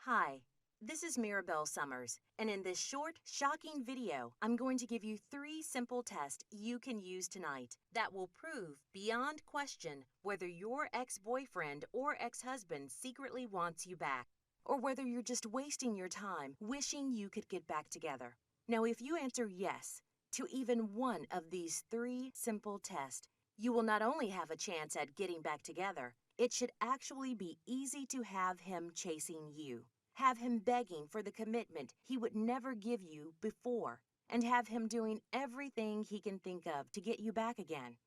Hi, this is Mirabelle Summers, and in this short, shocking video, I'm going to give you 3 simple tests you can use tonight that will prove beyond question whether your ex-boyfriend or ex-husband secretly wants you back, or whether you're just wasting your time wishing you could get back together. Now, if you answer yes to even one of these 3 simple tests, you will not only have a chance at getting back together, it should actually be easy to have him chasing you. Have him begging for the commitment he would never give you before, and have him doing everything he can think of to get you back again.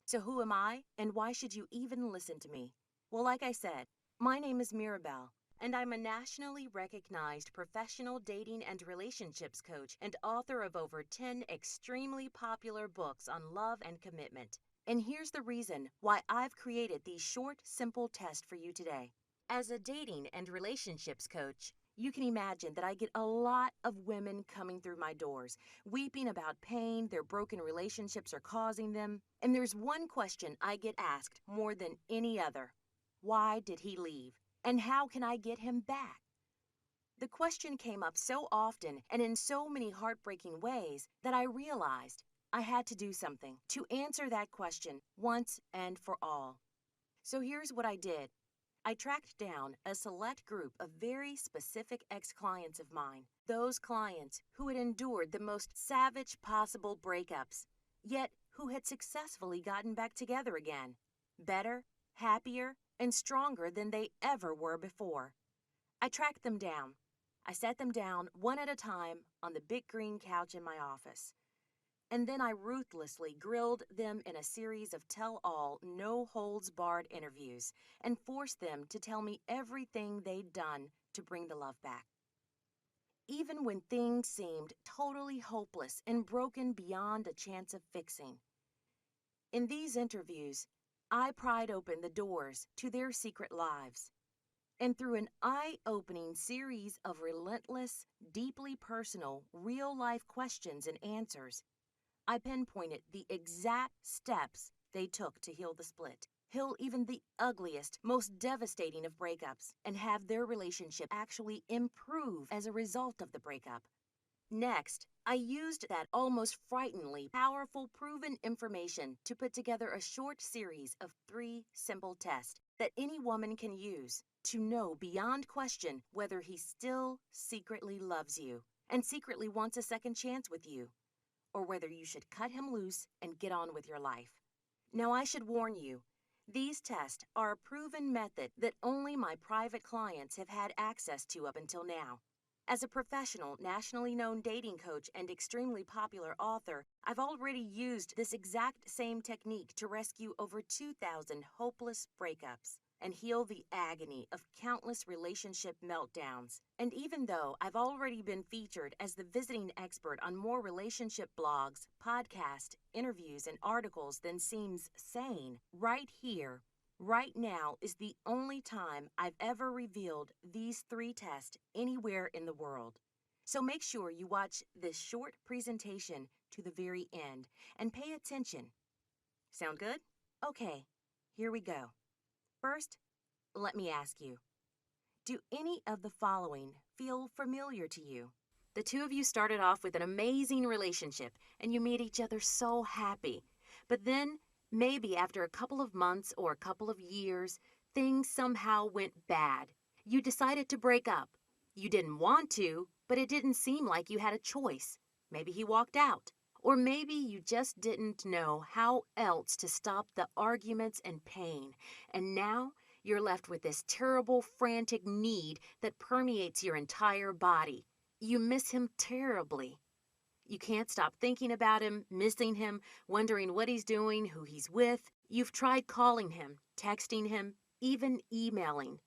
So who am I, and why should you even listen to me? Well, like I said, my name is Mirabelle, and I'm a nationally recognized professional dating and relationships coach and author of over 10 extremely popular books on love and commitment. And here's the reason why I've created these short, simple tests for you today. As a dating and relationships coach, you can imagine that I get a lot of women coming through my doors, weeping about pain their broken relationships are causing them. And there's one question I get asked more than any other. Why did he leave? And how can I get him back? The question came up so often and in so many heartbreaking ways that I realized I had to do something to answer that question once and for all. So here's what I did. I tracked down a select group of very specific ex-clients of mine, those clients who had endured the most savage possible breakups, yet who had successfully gotten back together again, better, happier, and stronger than they ever were before. I tracked them down. I set them down one at a time on the big green couch in my office. And then I ruthlessly grilled them in a series of tell-all, no-holds-barred interviews and forced them to tell me everything they'd done to bring the love back. Even when things seemed totally hopeless and broken beyond a chance of fixing. In these interviews, I pried open the doors to their secret lives. And through an eye-opening series of relentless, deeply personal, real-life questions and answers, I pinpointed the exact steps they took to heal the split, heal even the ugliest, most devastating of breakups, and have their relationship actually improve as a result of the breakup. Next, I used that almost frighteningly powerful proven information to put together a short series of 3 simple tests that any woman can use to know beyond question whether he still secretly loves you and secretly wants a second chance with you, or whether you should cut him loose and get on with your life. Now, I should warn you, these tests are a proven method that only my private clients have had access to up until now. As a professional, nationally known dating coach and extremely popular author, I've already used this exact same technique to rescue over 2,000 hopeless breakups and heal the agony of countless relationship meltdowns. And even though I've already been featured as the visiting expert on more relationship blogs, podcasts, interviews, and articles than seems sane, right here, right now is the only time I've ever revealed these 3 tests anywhere in the world. So make sure you watch this short presentation to the very end and pay attention. Sound good? Okay, here we go. First, let me ask you, do any of the following feel familiar to you? The 2 of you started off with an amazing relationship and you made each other so happy. But then, maybe after a couple of months or a couple of years, things somehow went bad. You decided to break up. You didn't want to, but it didn't seem like you had a choice. Maybe he walked out. Or maybe you just didn't know how else to stop the arguments and pain. And now you're left with this terrible, frantic need that permeates your entire body. You miss him terribly. You can't stop thinking about him, missing him, wondering what he's doing, who he's with. You've tried calling him, texting him, even emailing.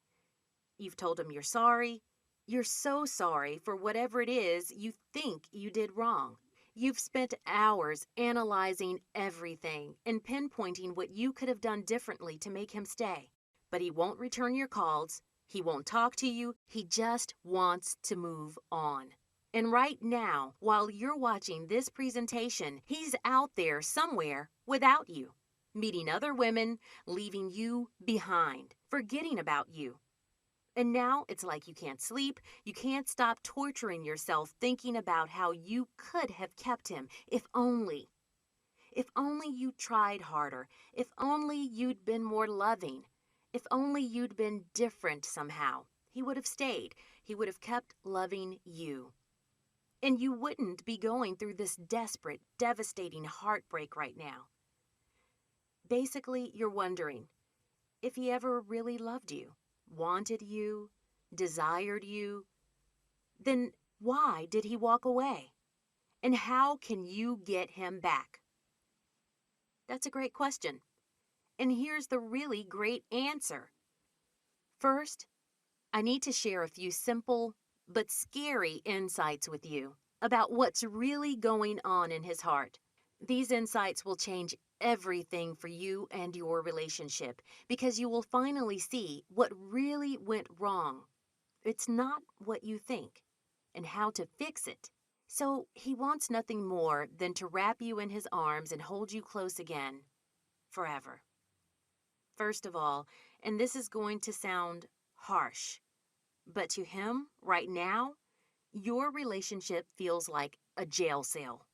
You've told him you're sorry. You're so sorry for whatever it is you think you did wrong. You've spent hours analyzing everything and pinpointing what you could have done differently to make him stay. But he won't return your calls. He won't talk to you. He just wants to move on. And right now, while you're watching this presentation, he's out there somewhere without you, meeting other women, leaving you behind, forgetting about you. And now it's like you can't sleep, you can't stop torturing yourself thinking about how you could have kept him, if only. If only you tried harder, if only you'd been more loving, if only you'd been different somehow, he would have stayed, he would have kept loving you. And you wouldn't be going through this desperate, devastating heartbreak right now. Basically, you're wondering if he ever really loved you, wanted you, desired you, then why did he walk away? And how can you get him back? That's a great question. And here's the really great answer. First, I need to share a few simple but scary insights with you about what's really going on in his heart. These insights will change everything for you and your relationship because you will finally see what really went wrong. It's not what you think and how to fix it. So he wants nothing more than to wrap you in his arms and hold you close again, forever. First of all, and this is going to sound harsh, but to him, right now, your relationship feels like a jail cell.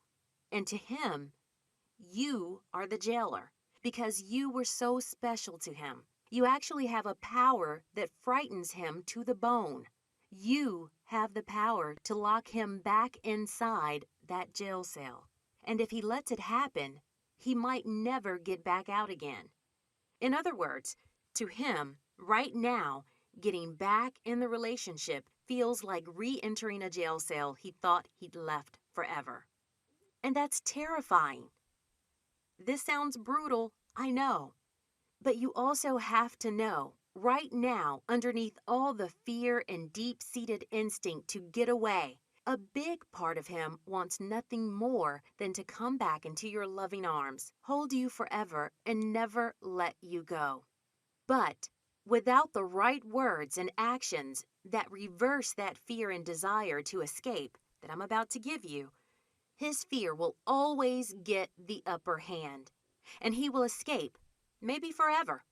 And to him, you are the jailer because you were so special to him. You actually have a power that frightens him to the bone. You have the power to lock him back inside that jail cell. And if he lets it happen, he might never get back out again. In other words, to him, right now, getting back in the relationship feels like re-entering a jail cell he thought he'd left forever. And that's terrifying. This sounds brutal, I know. But you also have to know, right now, underneath all the fear and deep-seated instinct to get away, a big part of him wants nothing more than to come back into your loving arms, hold you forever, and never let you go. But without the right words and actions that reverse that fear and desire to escape that I'm about to give you, his fear will always get the upper hand, and he will escape, maybe forever.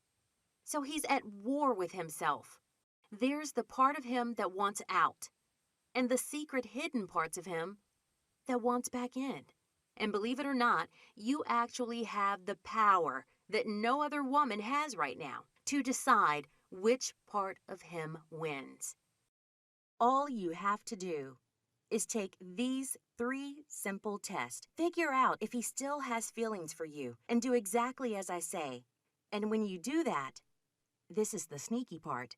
So he's at war with himself. There's the part of him that wants out, and the secret hidden parts of him that wants back in. And believe it or not, you actually have the power that no other woman has right now to decide which part of him wins. All you have to do is take these 3 simple tests. Figure out if he still has feelings for you and do exactly as I say. And when you do that, this is the sneaky part,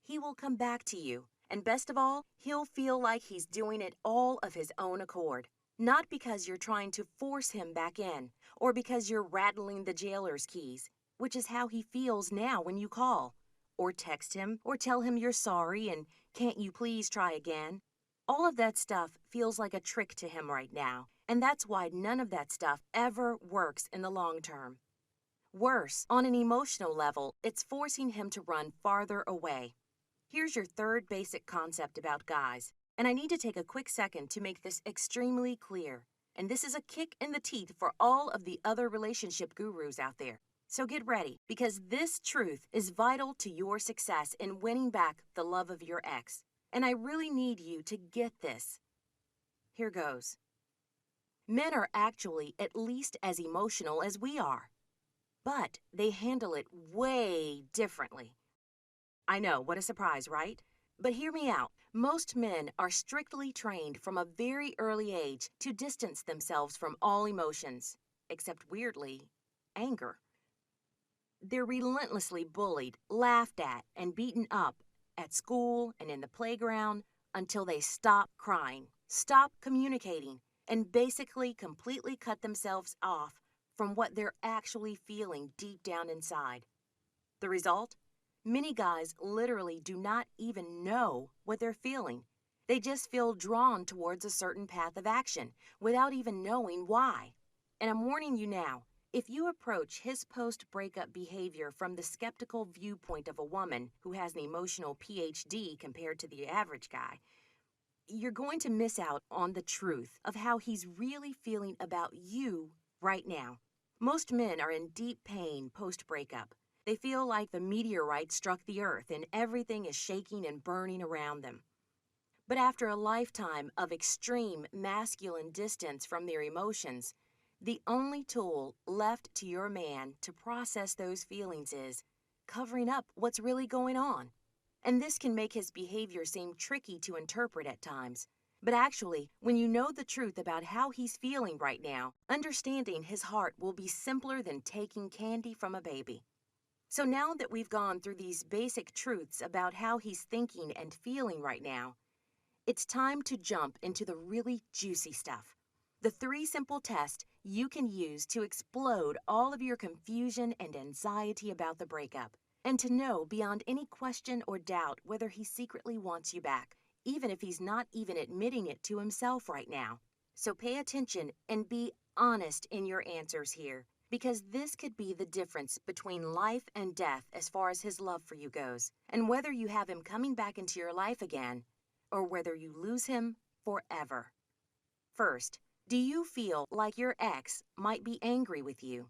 he will come back to you. And best of all, he'll feel like he's doing it all of his own accord. Not because you're trying to force him back in, or because you're rattling the jailer's keys, which is how he feels now when you call, or text him, or tell him you're sorry and can't you please try again. All of that stuff feels like a trick to him right now, and that's why none of that stuff ever works in the long term. Worse, on an emotional level, it's forcing him to run farther away. Here's your third basic concept about guys, and I need to take a quick second to make this extremely clear. And this is a kick in the teeth for all of the other relationship gurus out there. So get ready, because this truth is vital to your success in winning back the love of your ex. And I really need you to get this. Here goes. Men are actually at least as emotional as we are, but they handle it way differently. I know, what a surprise, right? But hear me out. Most men are strictly trained from a very early age to distance themselves from all emotions, except weirdly, anger. They're relentlessly bullied, laughed at, and beaten up at school and in the playground until they stop crying, stop communicating, and basically completely cut themselves off from what they're actually feeling deep down inside. The result? Many guys literally do not even know what they're feeling. They just feel drawn towards a certain path of action without even knowing why. And I'm warning you now, if you approach his post-breakup behavior from the skeptical viewpoint of a woman who has an emotional PhD compared to the average guy, you're going to miss out on the truth of how he's really feeling about you right now. Most men are in deep pain post-breakup. They feel like the meteorite struck the earth and everything is shaking and burning around them. But after a lifetime of extreme masculine distance from their emotions, the only tool left to your man to process those feelings is covering up what's really going on. And this can make his behavior seem tricky to interpret at times. But actually, when you know the truth about how he's feeling right now, understanding his heart will be simpler than taking candy from a baby. So now that we've gone through these basic truths about how he's thinking and feeling right now, it's time to jump into the really juicy stuff. The 3 simple tests you can use to explode all of your confusion and anxiety about the breakup, and to know beyond any question or doubt whether he secretly wants you back, even if he's not even admitting it to himself right now. So pay attention and be honest in your answers here, because this could be the difference between life and death as far as his love for you goes, and whether you have him coming back into your life again, or whether you lose him forever. First, do you feel like your ex might be angry with you?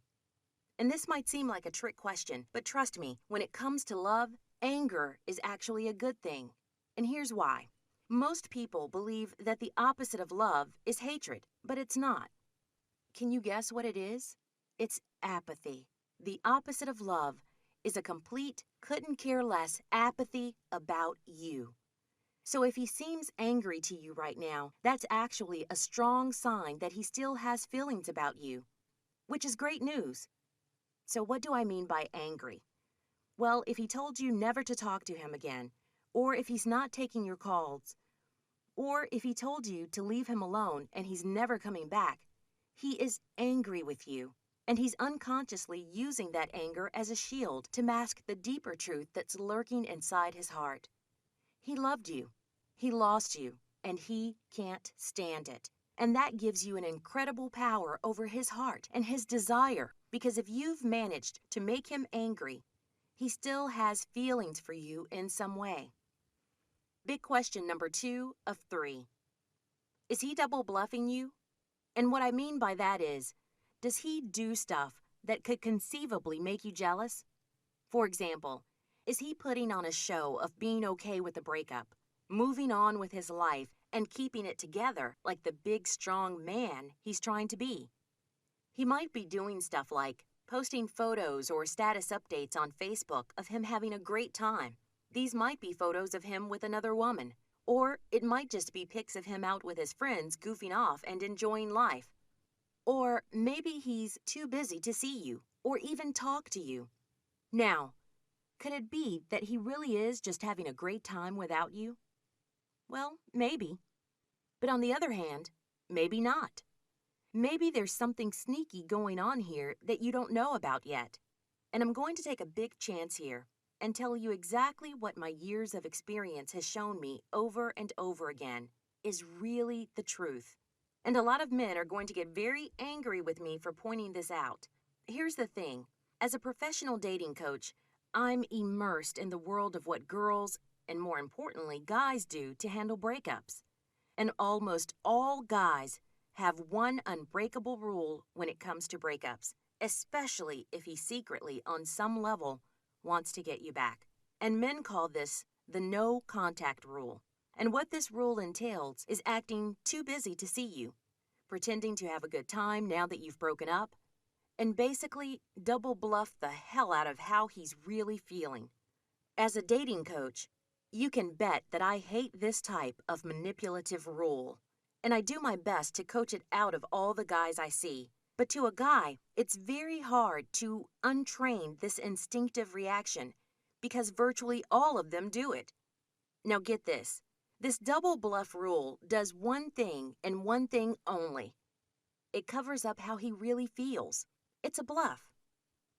And this might seem like a trick question, but trust me, when it comes to love, anger is actually a good thing. And here's why. Most people believe that the opposite of love is hatred, but it's not. Can you guess what it is? It's apathy. The opposite of love is a complete, couldn't care less apathy about you. So if he seems angry to you right now, that's actually a strong sign that he still has feelings about you, which is great news. So what do I mean by angry? Well, if he told you never to talk to him again, or if he's not taking your calls, or if he told you to leave him alone and he's never coming back, he is angry with you, and he's unconsciously using that anger as a shield to mask the deeper truth that's lurking inside his heart. He loved you. He lost you, and he can't stand it. And that gives you an incredible power over his heart and his desire, because if you've managed to make him angry, he still has feelings for you in some way. Big question number 2 of 3. Is he double bluffing you? And what I mean by that is, does he do stuff that could conceivably make you jealous? For example, is he putting on a show of being okay with the breakup, moving on with his life, and keeping it together like the big, strong man he's trying to be? He might be doing stuff like posting photos or status updates on Facebook of him having a great time. These might be photos of him with another woman, or it might just be pics of him out with his friends goofing off and enjoying life. Or maybe he's too busy to see you or even talk to you. Now, could it be that he really is just having a great time without you? Well, maybe. But on the other hand, maybe not. Maybe there's something sneaky going on here that you don't know about yet. And I'm going to take a big chance here and tell you exactly what my years of experience has shown me over and over again is really the truth. And a lot of men are going to get very angry with me for pointing this out. Here's the thing. As a professional dating coach, I'm immersed in the world of what girls, and more importantly, guys do to handle breakups. And almost all guys have one unbreakable rule when it comes to breakups, especially if he secretly, on some level, wants to get you back. And men call this the no contact rule. And what this rule entails is acting too busy to see you, pretending to have a good time now that you've broken up, and basically double bluff the hell out of how he's really feeling. As a dating coach, you can bet that I hate this type of manipulative rule, and I do my best to coach it out of all the guys I see. But to a guy, it's very hard to untrain this instinctive reaction because virtually all of them do it. Now get this. This double bluff rule does one thing and one thing only. It covers up how he really feels. It's a bluff.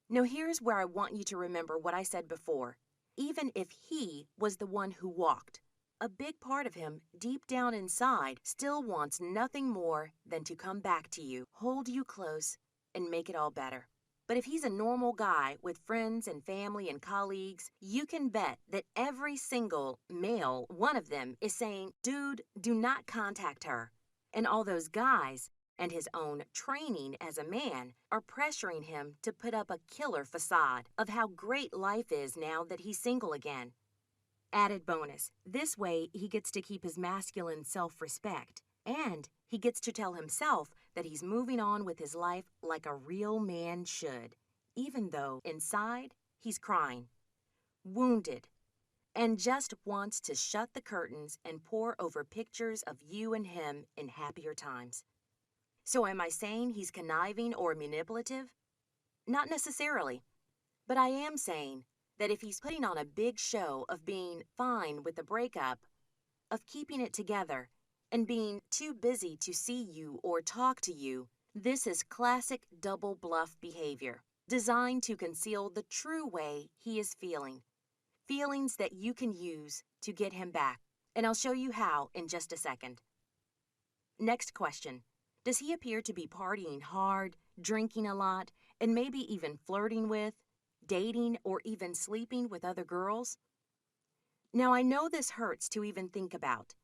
Now here's where I want you to remember what I said before. Even if he was the one who walked, a big part of him, deep down inside, still wants nothing more than to come back to you, hold you close, and make it all better. But if he's a normal guy with friends and family and colleagues, you can bet that every single male one of them is saying, dude, do not contact her. And all those guys, and his own training as a man are pressuring him to put up a killer facade of how great life is now that he's single again. Added bonus, this way he gets to keep his masculine self-respect, and he gets to tell himself that he's moving on with his life like a real man should, even though inside he's crying, wounded, and just wants to shut the curtains and pore over pictures of you and him in happier times. So am I saying he's conniving or manipulative? Not necessarily, but I am saying that if he's putting on a big show of being fine with the breakup, of keeping it together, and being too busy to see you or talk to you, this is classic double bluff behavior, designed to conceal the true way he is feeling. Feelings that you can use to get him back, and I'll show you how in just a second. Next question. Does he appear to be partying hard, drinking a lot, and maybe even flirting with, dating, or even sleeping with other girls? Now, I know this hurts to even think about,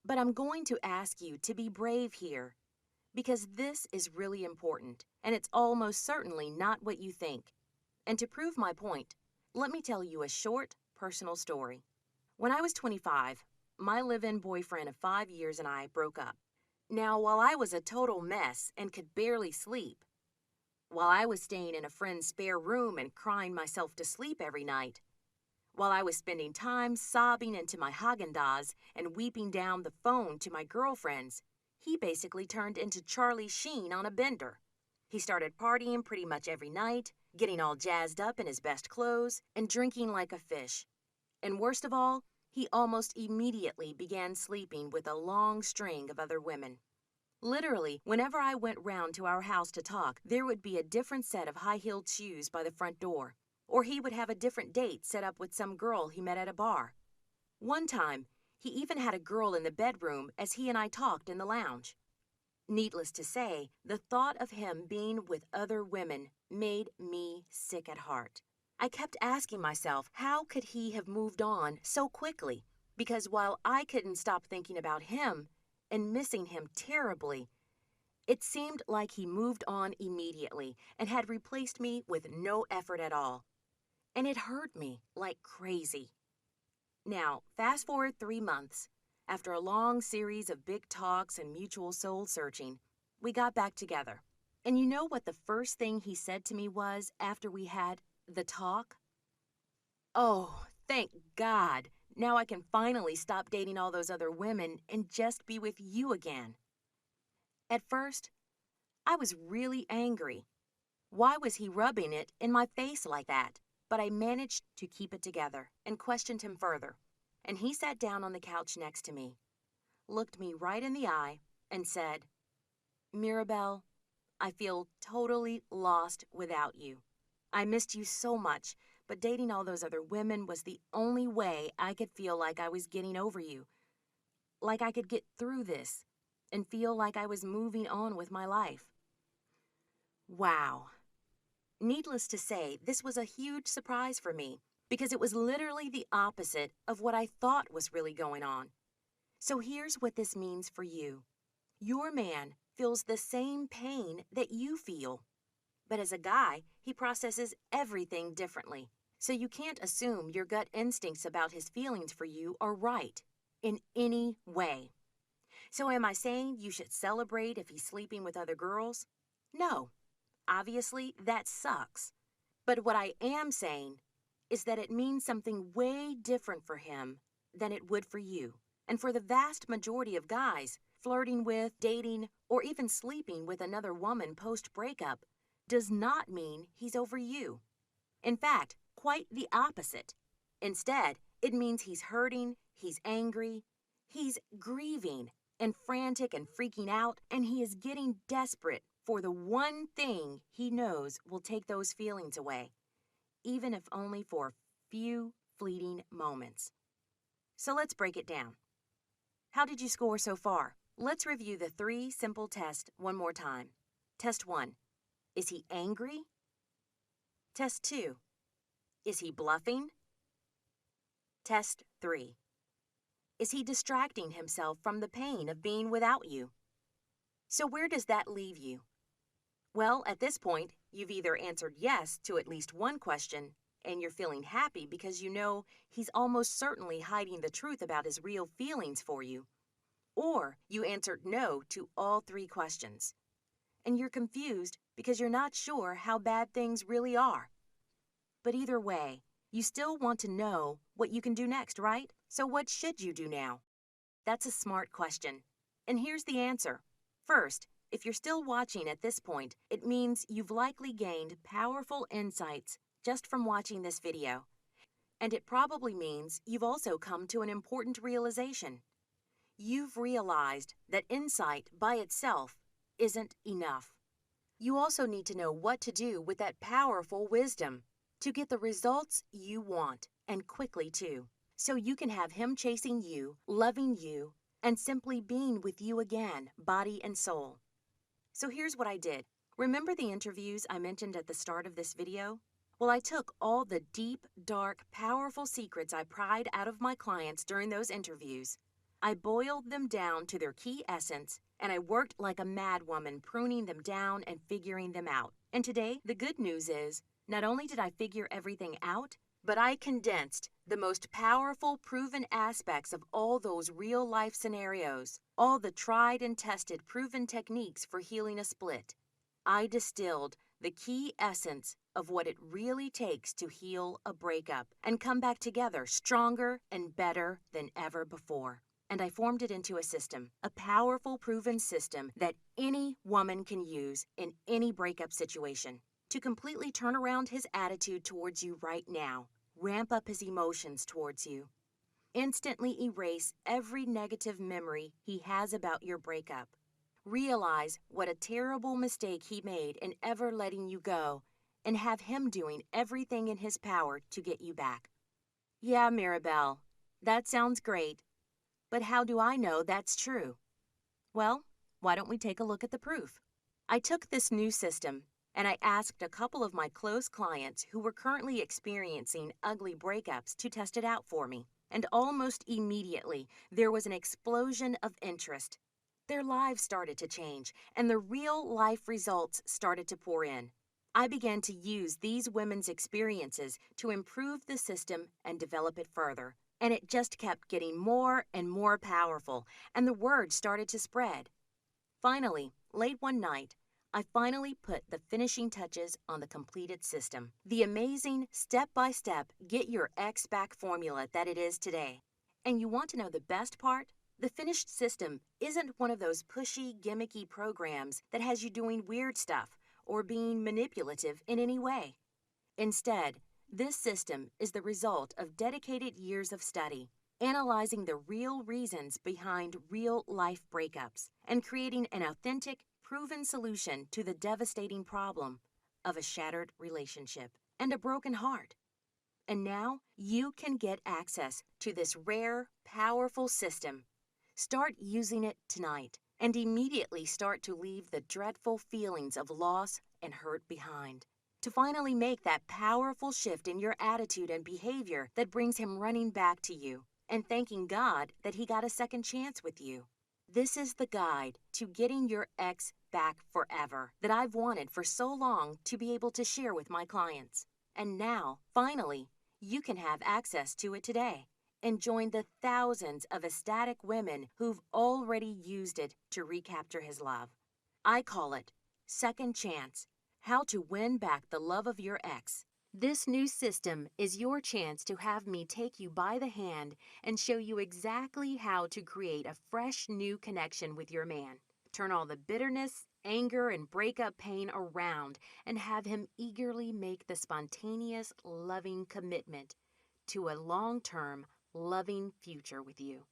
but I'm going to ask you to be brave here, because this is really important, and it's almost certainly not what you think. And to prove my point, let me tell you a short, personal story. When I was 25, my live-in boyfriend of 5 years and I broke up. Now, while I was a total mess and could barely sleep, while I was staying in a friend's spare room and crying myself to sleep every night, while I was spending time sobbing into my Haagen-Dazs and weeping down the phone to my girlfriends, he basically turned into Charlie Sheen on a bender. He started partying pretty much every night, getting all jazzed up in his best clothes, and drinking like a fish. And worst of all, he almost immediately began sleeping with a long string of other women. Literally, whenever I went round to our house to talk, there would be a different set of high-heeled shoes by the front door, or he would have a different date set up with some girl he met at a bar. One time, he even had a girl in the bedroom as he and I talked in the lounge. Needless to say, the thought of him being with other women made me sick at heart. I kept asking myself, how could he have moved on so quickly? Because while I couldn't stop thinking about him and missing him terribly, it seemed like he moved on immediately and had replaced me with no effort at all. And it hurt me like crazy. Now, fast forward 3 months. After a long series of big talks and mutual soul searching, we got back together. And you know what the first thing he said to me was after we had the talk? Oh, thank God. Now I can finally stop dating all those other women and just be with you again. At first, I was really angry. Why was he rubbing it in my face like that? But I managed to keep it together and questioned him further. And he sat down on the couch next to me, looked me right in the eye, and said, "Mirabelle, I feel totally lost without you. I missed you so much, but dating all those other women was the only way I could feel like I was getting over you, like I could get through this, and feel like I was moving on with my life." Wow. Needless to say, this was a huge surprise for me, because it was literally the opposite of what I thought was really going on. So here's what this means for you. Your man feels the same pain that you feel. But as a guy, he processes everything differently. So you can't assume your gut instincts about his feelings for you are right in any way. So am I saying you should celebrate if he's sleeping with other girls? No. Obviously, that sucks. But what I am saying is that it means something way different for him than it would for you. And for the vast majority of guys, flirting with, dating, or even sleeping with another woman post-breakup does not mean he's over you. In fact, quite the opposite. Instead, it means he's hurting, he's angry, he's grieving and frantic and freaking out, and he is getting desperate for the one thing he knows will take those feelings away, even if only for a few fleeting moments. So let's break it down. How did you score so far? Let's review the 3 simple tests one more time. Test 1. Is he angry? Test 2. Is he bluffing? Test 3. Is he distracting himself from the pain of being without you? So where does that leave you? Well, at this point, you've either answered yes to at least one question, and you're feeling happy because you know he's almost certainly hiding the truth about his real feelings for you, or you answered no to all three questions, and you're confused because you're not sure how bad things really are. But either way, you still want to know what you can do next, right? So what should you do now? That's a smart question. And here's the answer. First, if you're still watching at this point, it means you've likely gained powerful insights just from watching this video. And it probably means you've also come to an important realization. You've realized that insight by itself isn't enough. You also need to know what to do with that powerful wisdom to get the results you want, and quickly too, so you can have him chasing you, loving you, and simply being with you again, body and soul. So here's what I did. Remember the interviews I mentioned at the start of this video? Well, I took all the deep, dark, powerful secrets I pried out of my clients during those interviews. I boiled them down to their key essence, and I worked like a madwoman pruning them down and figuring them out. And today, the good news is, not only did I figure everything out, but I condensed the most powerful, proven aspects of all those real-life scenarios, all the tried and tested, proven techniques for healing a split. I distilled the key essence of what it really takes to heal a breakup and come back together stronger and better than ever before. And I formed it into a system, a powerful, proven system that any woman can use in any breakup situation to completely turn around his attitude towards you right now, ramp up his emotions towards you, instantly erase every negative memory he has about your breakup, realize what a terrible mistake he made in ever letting you go, and have him doing everything in his power to get you back. Yeah, Mirabelle, that sounds great. But how do I know that's true? Well, why don't we take a look at the proof? I took this new system and I asked a couple of my close clients who were currently experiencing ugly breakups to test it out for me. And almost immediately, there was an explosion of interest. Their lives started to change, and the real-life results started to pour in. I began to use these women's experiences to improve the system and develop it further. And it just kept getting more and more powerful, and the word started to spread. Finally, late one night, I finally put the finishing touches on the completed system, the amazing step-by-step get your ex back formula that it is today. And you want to know the best part? The finished system isn't one of those pushy, gimmicky programs that has you doing weird stuff or being manipulative in any way. Instead, this system is the result of dedicated years of study, analyzing the real reasons behind real-life breakups, and creating an authentic, proven solution to the devastating problem of a shattered relationship and a broken heart. And now you can get access to this rare, powerful system. Start using it tonight and immediately start to leave the dreadful feelings of loss and hurt behind, to finally make that powerful shift in your attitude and behavior that brings him running back to you and thanking God that he got a second chance with you. This is the guide to getting your ex back forever that I've wanted for so long to be able to share with my clients. And now, finally, you can have access to it today and join the thousands of ecstatic women who've already used it to recapture his love. I call it Second Chance: How to Win Back the Love of Your Ex. This new system is your chance to have me take you by the hand and show you exactly how to create a fresh new connection with your man. Turn all the bitterness, anger, and breakup pain around and have him eagerly make the spontaneous, loving commitment to a long-term, loving future with you.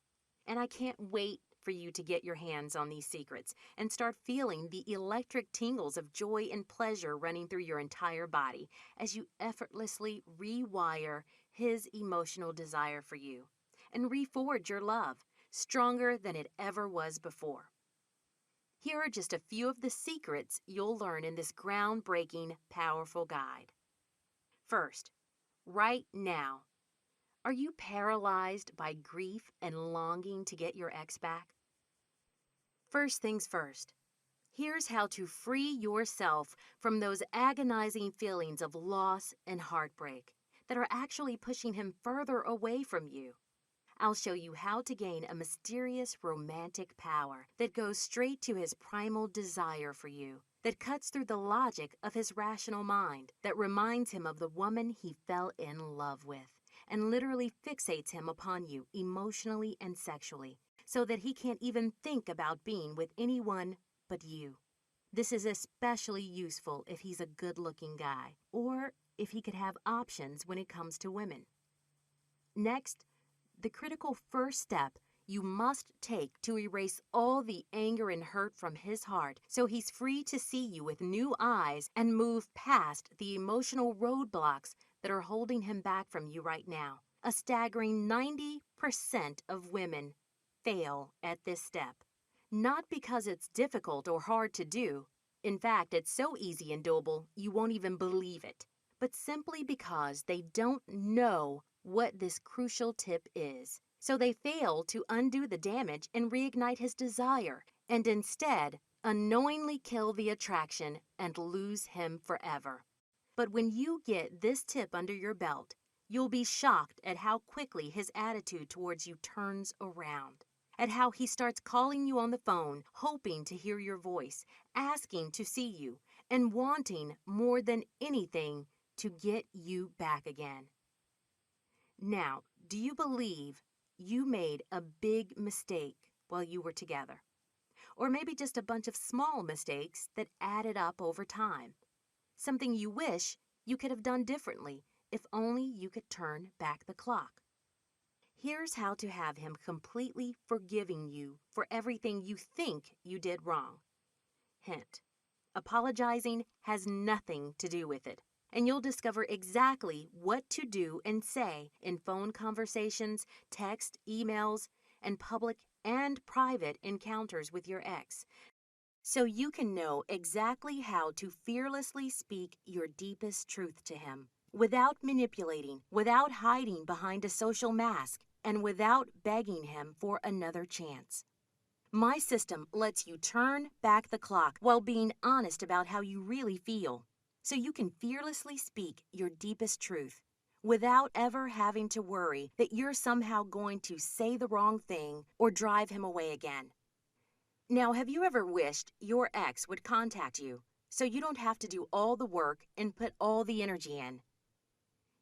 And I can't wait for you to get your hands on these secrets and start feeling the electric tingles of joy and pleasure running through your entire body as you effortlessly rewire his emotional desire for you and reforge your love stronger than it ever was before. Here are just a few of the secrets you'll learn in this groundbreaking, powerful guide. First, right now, are you paralyzed by grief and longing to get your ex back? First things first, Here's how to free yourself from those agonizing feelings of loss and heartbreak that are actually pushing him further away from you. I'll show you how to gain a mysterious romantic power that goes straight to his primal desire for you, that cuts through the logic of his rational mind, that reminds him of the woman he fell in love with, and literally fixates him upon you emotionally and sexually, so that he can't even think about being with anyone but you. This is especially useful if he's a good-looking guy, or if he could have options when it comes to women. Next, the critical first step you must take to erase all the anger and hurt from his heart so he's free to see you with new eyes and move past the emotional roadblocks that are holding him back from you right now. A staggering 90% of women fail at this step. Not because it's difficult or hard to do. In fact, it's so easy and doable you won't even believe it. But simply because they don't know what this crucial tip is. So they fail to undo the damage and reignite his desire, and instead unknowingly kill the attraction and lose him forever. But when you get this tip under your belt, you'll be shocked at how quickly his attitude towards you turns around, at how he starts calling you on the phone, hoping to hear your voice, asking to see you, and wanting more than anything to get you back again. Now, do you believe you made a big mistake while you were together? Or maybe just a bunch of small mistakes that added up over time? Something you wish you could have done differently if only you could turn back the clock. Here's how to have him completely forgiving you for everything you think you did wrong. Hint: apologizing has nothing to do with it. And you'll discover exactly what to do and say in phone conversations, text, emails, and public and private encounters with your ex, so you can know exactly how to fearlessly speak your deepest truth to him, without manipulating, without hiding behind a social mask, and without begging him for another chance. My system lets you turn back the clock while being honest about how you really feel, so you can fearlessly speak your deepest truth without ever having to worry that you're somehow going to say the wrong thing or drive him away again. Now, have you ever wished your ex would contact you so you don't have to do all the work and put all the energy in?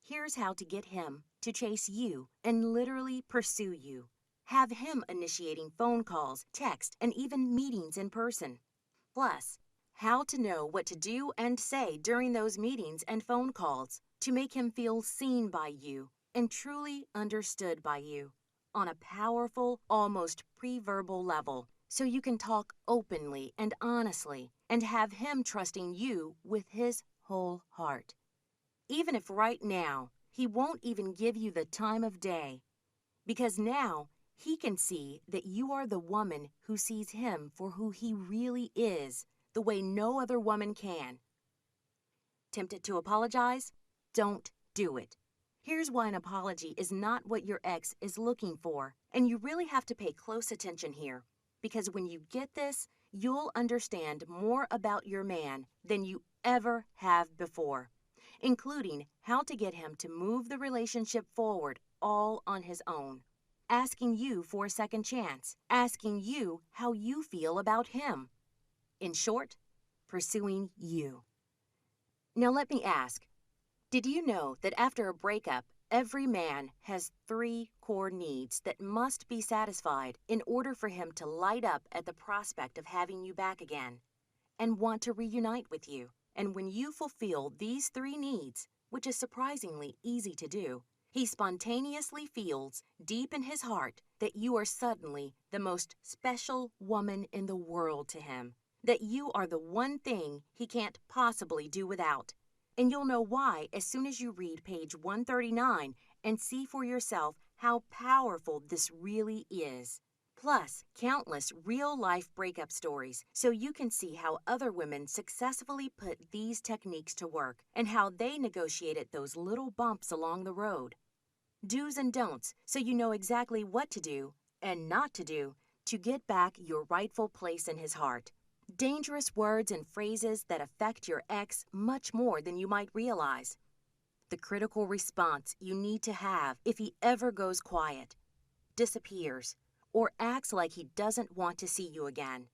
Here's how to get him to chase you and literally pursue you. Have him initiating phone calls, text, and even meetings in person. Plus, how to know what to do and say during those meetings and phone calls to make him feel seen by you and truly understood by you on a powerful, almost pre-verbal level, so you can talk openly and honestly and have him trusting you with his whole heart. Even if right now he won't even give you the time of day, because now he can see that you are the woman who sees him for who he really is, the way no other woman can. Tempted to apologize? Don't do it. Here's why an apology is not what your ex is looking for, and you really have to pay close attention here, because when you get this, you'll understand more about your man than you ever have before, including how to get him to move the relationship forward all on his own. Asking you for a second chance, asking you how you feel about him. In short, pursuing you. Now let me ask, did you know that after a breakup, every man has 3 core needs that must be satisfied in order for him to light up at the prospect of having you back again and want to reunite with you? And when you fulfill these 3 needs, which is surprisingly easy to do, he spontaneously feels deep in his heart that you are suddenly the most special woman in the world to him, that you are the one thing he can't possibly do without. And you'll know why as soon as you read page 139 and see for yourself how powerful this really is. Plus, countless real-life breakup stories, so you can see how other women successfully put these techniques to work and how they negotiated those little bumps along the road. Do's and don'ts, so you know exactly what to do and not to do to get back your rightful place in his heart. Dangerous words and phrases that affect your ex much more than you might realize. The critical response you need to have if he ever goes quiet, disappears, or acts like he doesn't want to see you again.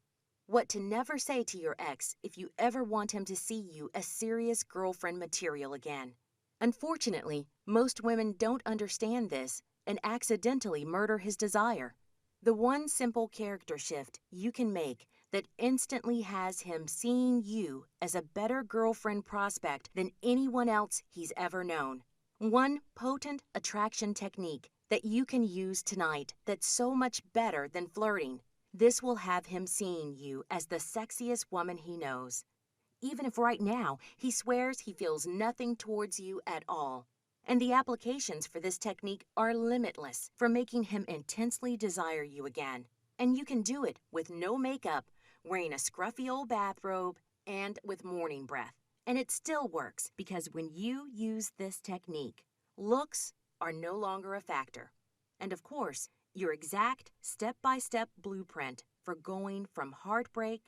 What to never say to your ex if you ever want him to see you as serious girlfriend material again. Unfortunately, most women don't understand this and accidentally murder his desire. The one simple character shift you can make that instantly has him seeing you as a better girlfriend prospect than anyone else he's ever known. One potent attraction technique that you can use tonight that's so much better than flirting. This will have him seeing you as the sexiest woman he knows, even if right now he swears he feels nothing towards you at all. And the applications for this technique are limitless for making him intensely desire you again. And you can do it with no makeup, wearing a scruffy old bathrobe, and with morning breath. And it still works because when you use this technique, looks are no longer a factor. And of course, your exact step-by-step blueprint for going from heartbreak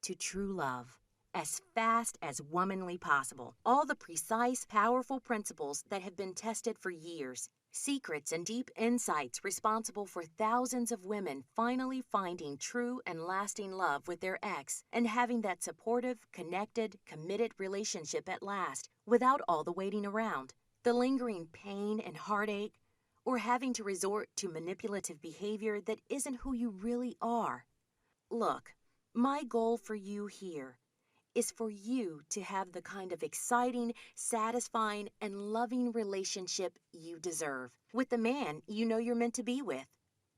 to true love as fast as womanly possible. All the precise, powerful principles that have been tested for years. Secrets and deep insights responsible for thousands of women finally finding true and lasting love with their ex and having that supportive, connected, committed relationship at last without all the waiting around, the lingering pain and heartache, or having to resort to manipulative behavior that isn't who you really are. Look, my goal for you here is for you to have the kind of exciting, satisfying, and loving relationship you deserve with the man you know you're meant to be with.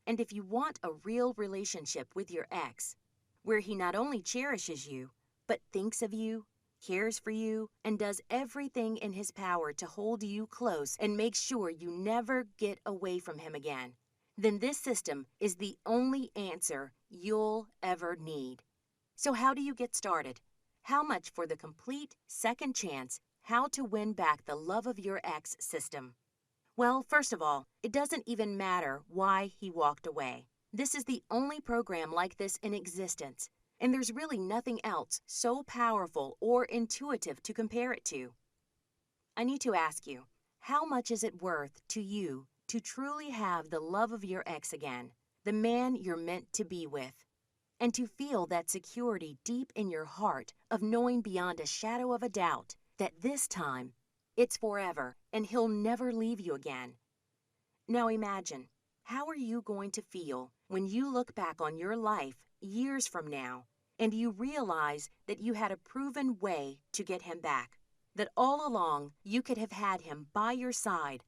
And if you want a real relationship with your ex, where he not only cherishes you, but thinks of you, cares for you, and does everything in his power to hold you close and make sure you never get away from him again, then this system is the only answer you'll ever need. So how do you get started? How much for the complete second chance, how to win back the love of your ex system? Well, first of all, it doesn't even matter why he walked away. This is the only program like this in existence, and there's really nothing else so powerful or intuitive to compare it to. I need to ask you, how much is it worth to you to truly have the love of your ex again, the man you're meant to be with? And to feel that security deep in your heart of knowing beyond a shadow of a doubt that this time it's forever and he'll never leave you again. Now imagine, how are you going to feel when you look back on your life years from now and you realize that you had a proven way to get him back, that all along you could have had him by your side,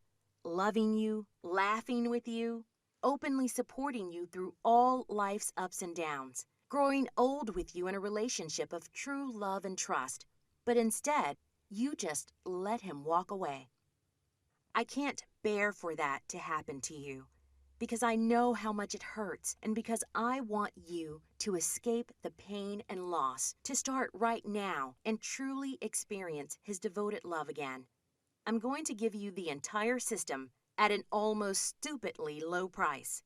loving you, laughing with you, openly supporting you through all life's ups and downs, growing old with you in a relationship of true love and trust, but instead, you just let him walk away. I can't bear for that to happen to you, because I know how much it hurts and because I want you to escape the pain and loss, to start right now and truly experience his devoted love again. I'm going to give you the entire system at an almost stupidly low price.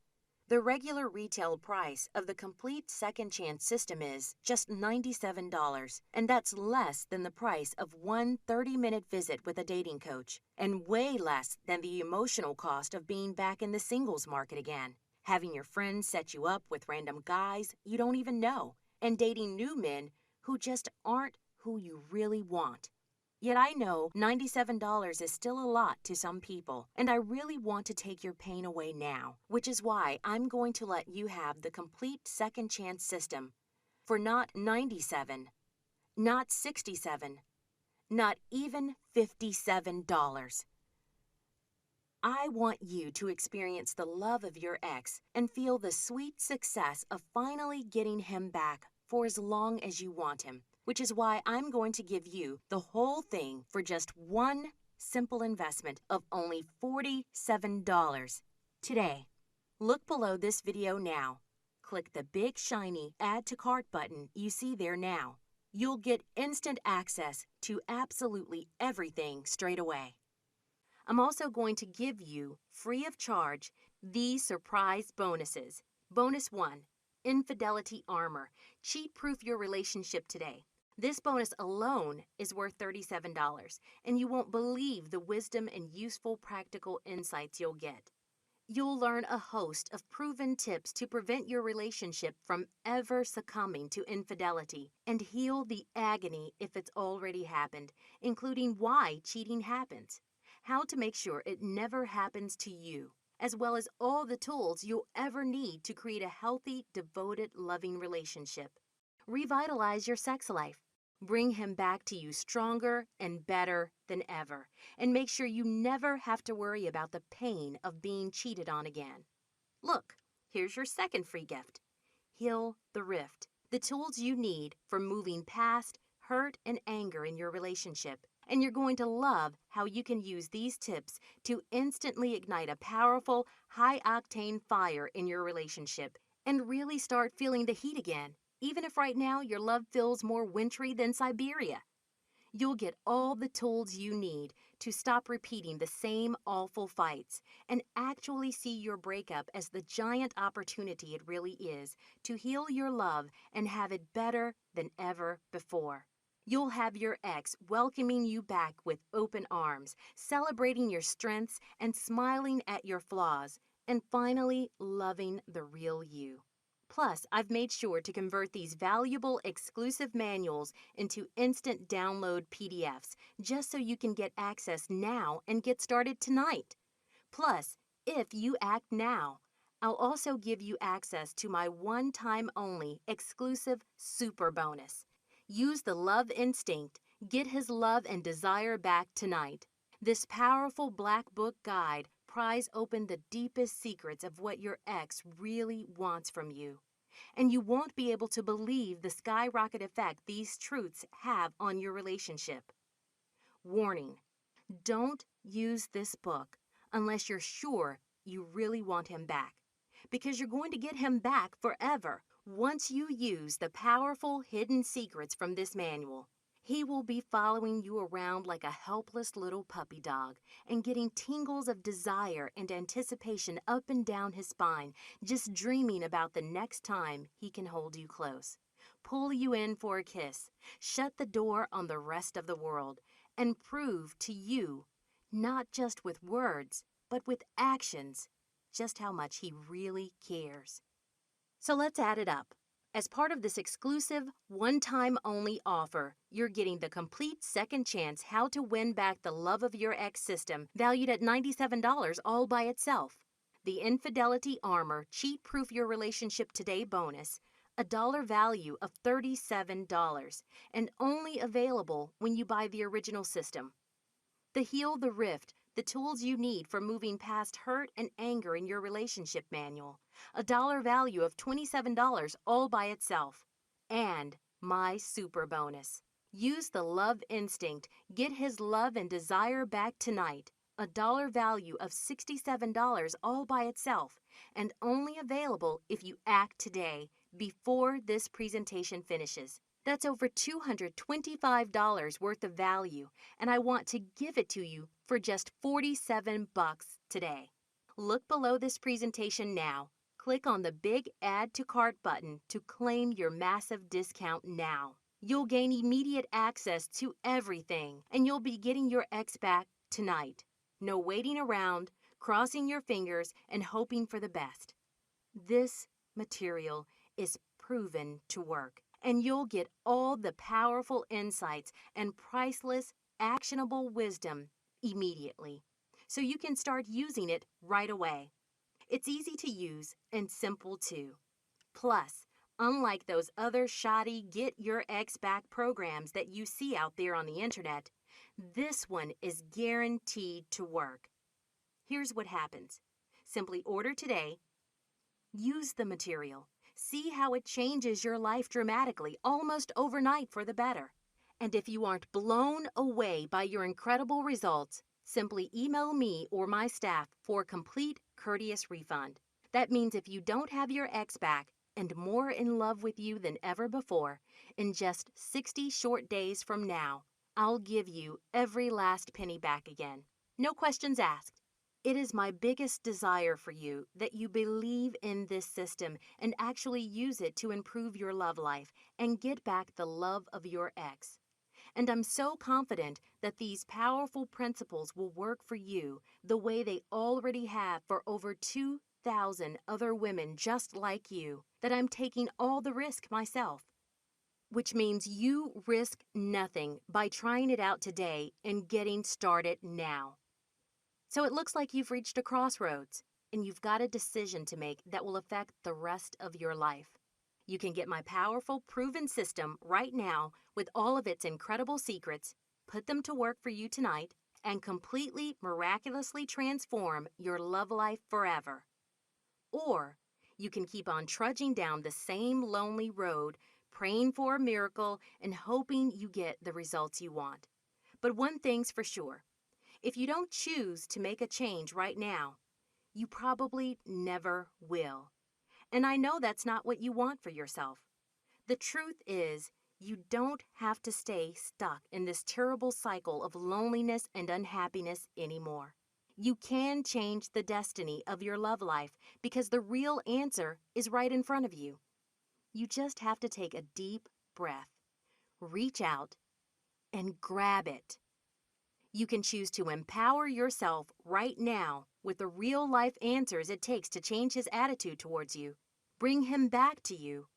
The regular retail price of the complete second chance system is just $97, and that's less than the price of one 30-minute visit with a dating coach, and way less than the emotional cost of being back in the singles market again, having your friends set you up with random guys you don't even know, and dating new men who just aren't who you really want. Yet I know $97 is still a lot to some people, and I really want to take your pain away now, which is why I'm going to let you have the complete second chance system for not $97, not $67, not even $57. I want you to experience the love of your ex and feel the sweet success of finally getting him back for as long as you want him, which is why I'm going to give you the whole thing for just one simple investment of only $47 today. Look below this video now. Click the big shiny Add to Cart button you see there now. You'll get instant access to absolutely everything straight away. I'm also going to give you, free of charge, these surprise bonuses. Bonus 1. Infidelity Armor. Cheat-proof your relationship today. This bonus alone is worth $37, and you won't believe the wisdom and useful practical insights you'll get. You'll learn a host of proven tips to prevent your relationship from ever succumbing to infidelity and heal the agony if it's already happened, including why cheating happens, how to make sure it never happens to you, as well as all the tools you'll ever need to create a healthy, devoted, loving relationship. Revitalize your sex life. Bring him back to you stronger and better than ever, and make sure you never have to worry about the pain of being cheated on again. Look, here's your second free gift. Heal the Rift, the tools you need for moving past hurt and anger in your relationship. And you're going to love how you can use these tips to instantly ignite a powerful, high-octane fire in your relationship and really start feeling the heat again, even if right now your love feels more wintry than Siberia. You'll get all the tools you need to stop repeating the same awful fights and actually see your breakup as the giant opportunity it really is to heal your love and have it better than ever before. You'll have your ex welcoming you back with open arms, celebrating your strengths and smiling at your flaws, and finally loving the real you. Plus, I've made sure to convert these valuable exclusive manuals into instant download PDFs just so you can get access now and get started tonight. Plus, if you act now, I'll also give you access to my one-time only exclusive super bonus. Use the love instinct, get his love and desire back tonight. This powerful black book guide pries open the deepest secrets of what your ex really wants from you. And you won't be able to believe the skyrocket effect these truths have on your relationship. Warning: don't use this book unless you're sure you really want him back, because you're going to get him back forever once you use the powerful hidden secrets from this manual. He will be following you around like a helpless little puppy dog and getting tingles of desire and anticipation up and down his spine, just dreaming about the next time he can hold you close, pull you in for a kiss, shut the door on the rest of the world, and prove to you, not just with words, but with actions, just how much he really cares. So let's add it up. As part of this exclusive, one-time only offer, you're getting the complete second chance how to win back the love of your ex system, valued at $97 all by itself. The Infidelity Armor Cheat-Proof Your Relationship Today bonus, a dollar value of $37, and only available when you buy the original system. The Heal the Rift, the tools you need for moving past hurt and anger in your relationship manual, a dollar value of $27 all by itself. And my super bonus. Use the love instinct, get his love and desire back tonight, a dollar value of $67 all by itself, and only available if you act today before this presentation finishes. That's over $225 worth of value, and I want to give it to you for just $47 today. Look below this presentation now. Click on the big Add to Cart button to claim your massive discount now. You'll gain immediate access to everything, and you'll be getting your ex back tonight. No waiting around, crossing your fingers, and hoping for the best. This material is proven to work, and you'll get all the powerful insights and priceless, actionable wisdom immediately, so you can start using it right away. It's easy to use and simple too. Plus, unlike those other shoddy Get Your Ex Back programs that you see out there on the internet, this one is guaranteed to work. Here's what happens. Simply order today, use the material, see how it changes your life dramatically, almost overnight for the better. And if you aren't blown away by your incredible results, simply email me or my staff for a complete courteous refund. That means if you don't have your ex back and more in love with you than ever before, in just 60 short days from now, I'll give you every last penny back again. No questions asked. It is my biggest desire for you that you believe in this system and actually use it to improve your love life and get back the love of your ex. And I'm so confident that these powerful principles will work for you the way they already have for over 2,000 other women just like you, that I'm taking all the risk myself. Which means you risk nothing by trying it out today and getting started now. So it looks like you've reached a crossroads, and you've got a decision to make that will affect the rest of your life. You can get my powerful, proven system right now with all of its incredible secrets, put them to work for you tonight, and completely, miraculously transform your love life forever. Or you can keep on trudging down the same lonely road, praying for a miracle and hoping you get the results you want. But one thing's for sure. If you don't choose to make a change right now, you probably never will. And I know that's not what you want for yourself. The truth is, you don't have to stay stuck in this terrible cycle of loneliness and unhappiness anymore. You can change the destiny of your love life because the real answer is right in front of you. You just have to take a deep breath, reach out, and grab it. You can choose to empower yourself right now with the real-life answers it takes to change his attitude towards you, bring him back to you,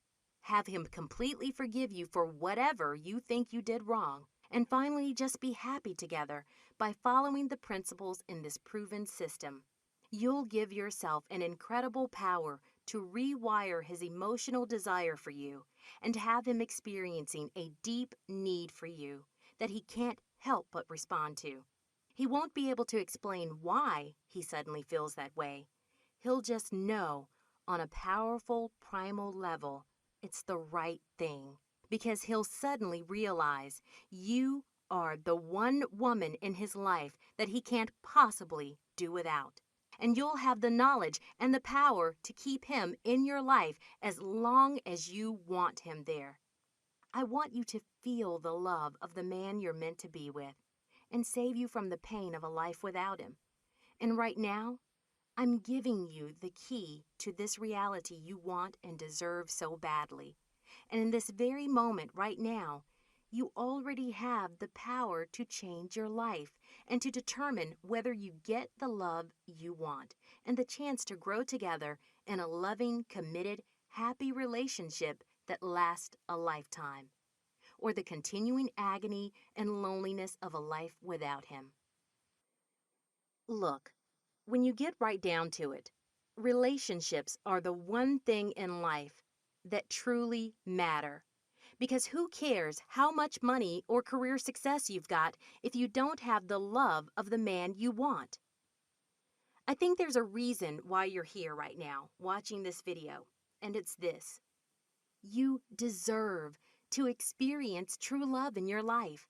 have him completely forgive you for whatever you think you did wrong, and finally just be happy together by following the principles in this proven system. You'll give yourself an incredible power to rewire his emotional desire for you and have him experiencing a deep need for you that he can't help but respond to. He won't be able to explain why he suddenly feels that way. He'll just know on a powerful primal level it's the right thing, because he'll suddenly realize you are the one woman in his life that he can't possibly do without. And you'll have the knowledge and the power to keep him in your life as long as you want him there. I want you to feel the love of the man you're meant to be with and save you from the pain of a life without him. And right now, I'm giving you the key to this reality you want and deserve so badly. And in this very moment right now, you already have the power to change your life and to determine whether you get the love you want and the chance to grow together in a loving, committed, happy relationship that lasts a lifetime, or the continuing agony and loneliness of a life without him. Look, when you get right down to it, relationships are the one thing in life that truly matter. Because who cares how much money or career success you've got if you don't have the love of the man you want? I think there's a reason why you're here right now watching this video, and it's this. You deserve to experience true love in your life,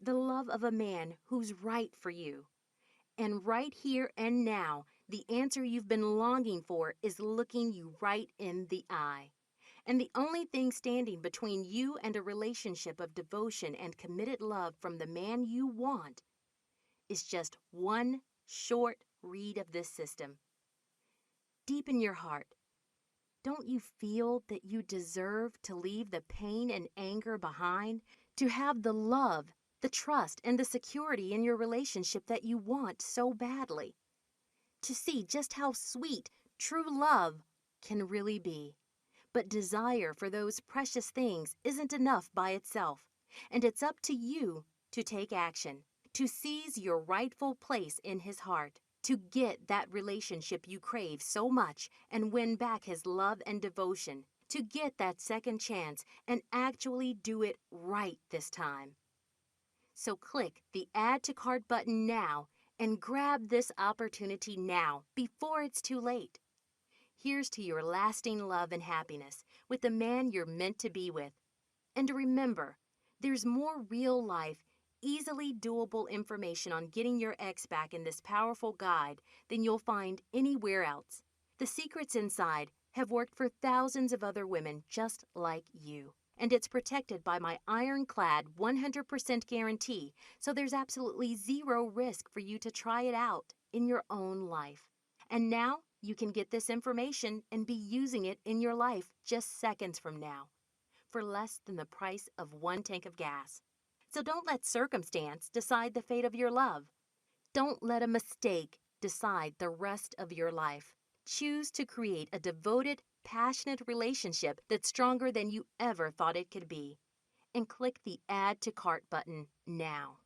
the love of a man who's right for you. And right here and now, the answer you've been longing for is looking you right in the eye. And the only thing standing between you and a relationship of devotion and committed love from the man you want is just one short read of this system. Deep in your heart, don't you feel that you deserve to leave the pain and anger behind, to have the love, the trust, and the security in your relationship that you want so badly? To see just how sweet true love can really be. But desire for those precious things isn't enough by itself, and it's up to you to take action, to seize your rightful place in his heart, to get that relationship you crave so much and win back his love and devotion, to get that second chance and actually do it right this time. So click the Add to Cart button now and grab this opportunity now before it's too late. Here's to your lasting love and happiness with the man you're meant to be with. And remember, there's more real life, easily doable information on getting your ex back in this powerful guide than you'll find anywhere else. The secrets inside have worked for thousands of other women just like you. And it's protected by my ironclad 100% guarantee, so there's absolutely zero risk for you to try it out in your own life. And now you can get this information and be using it in your life just seconds from now for less than the price of one tank of gas. So don't let circumstance decide the fate of your love. Don't let a mistake decide the rest of your life. Choose to create a devoted, passionate relationship that's stronger than you ever thought it could be. And click the Add to Cart button now.